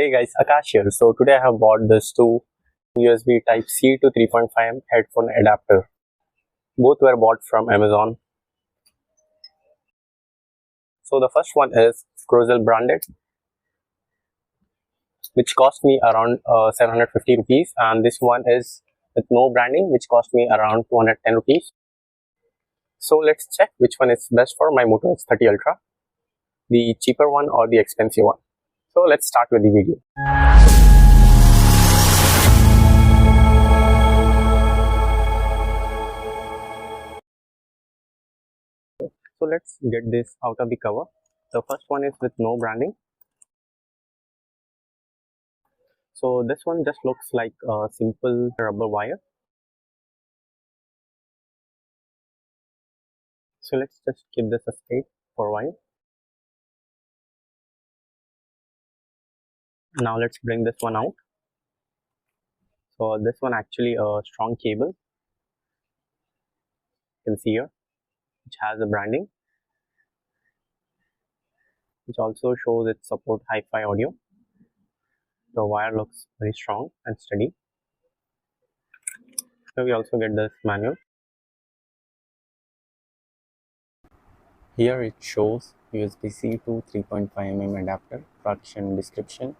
Hey guys, Akash here. So today I have bought this two USB Type-C to 3.5 headphone adapter. Both were bought from Amazon. So the first one is Choseal branded, which cost me around 750 rupees, and this one is with no branding, which cost me around 210 rupees. So let's check which one is best for my Moto X30 Ultra, the cheaper one or the expensive one. So let's start with the video. So let's get this out of the cover. The first one is with no branding. So this one just looks like a simple rubber wire. So let's just keep this aside for a while. Now let's bring this one out. So this one actually a strong cable. You can see here, which has a branding, which also shows it support hi-fi audio. The wire looks very strong and steady. So we also get this manual. Here it shows USB-C to 3.5mm adapter, production description.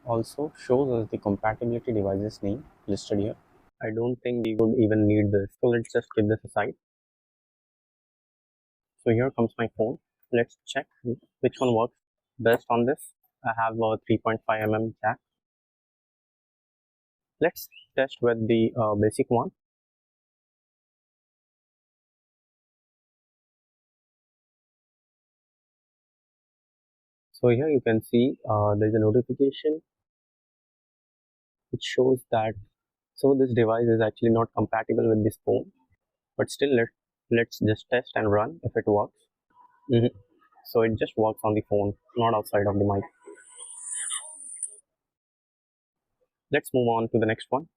Also shows us the compatibility devices name listed here. I don't think we would even need this. So let's just keep this aside. So here comes my phone. Let's check which one works best on this. I have a 3.5mm jack. Let's test with the basic one. So here you can see there is a notification which shows that this device is actually not compatible with this phone, but still let's just test and run if it works. So it just works on the phone, not outside of the mic. Let's move on to the next one.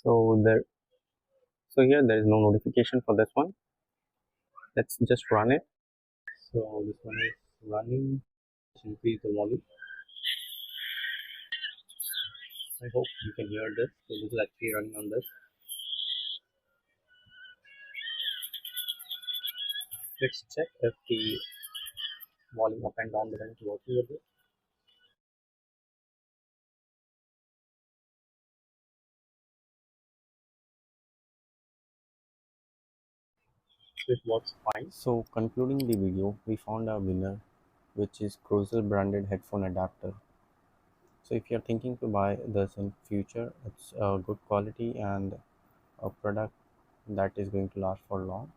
So here there is no notification for this one. Let's just run it. So this one is running. Let's increase the volume. I hope you can hear this. So this is actually running on this. Let's check if the volume up and down button is working with it. It works fine. So concluding the video, we found our winner, which is Choseal branded headphone adapter. So if you're thinking to buy this in future, it's a good quality and a product that is going to last for long.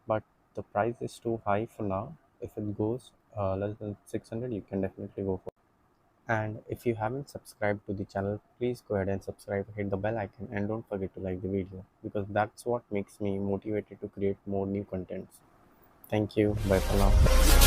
But the price is too high for now. If it goes less than 600, you can definitely go for it. And if you haven't subscribed to the channel, please go ahead and subscribe, hit the bell icon, and don't forget to like the video, because that's what makes me motivated to create more new contents. Thank you. Bye for now.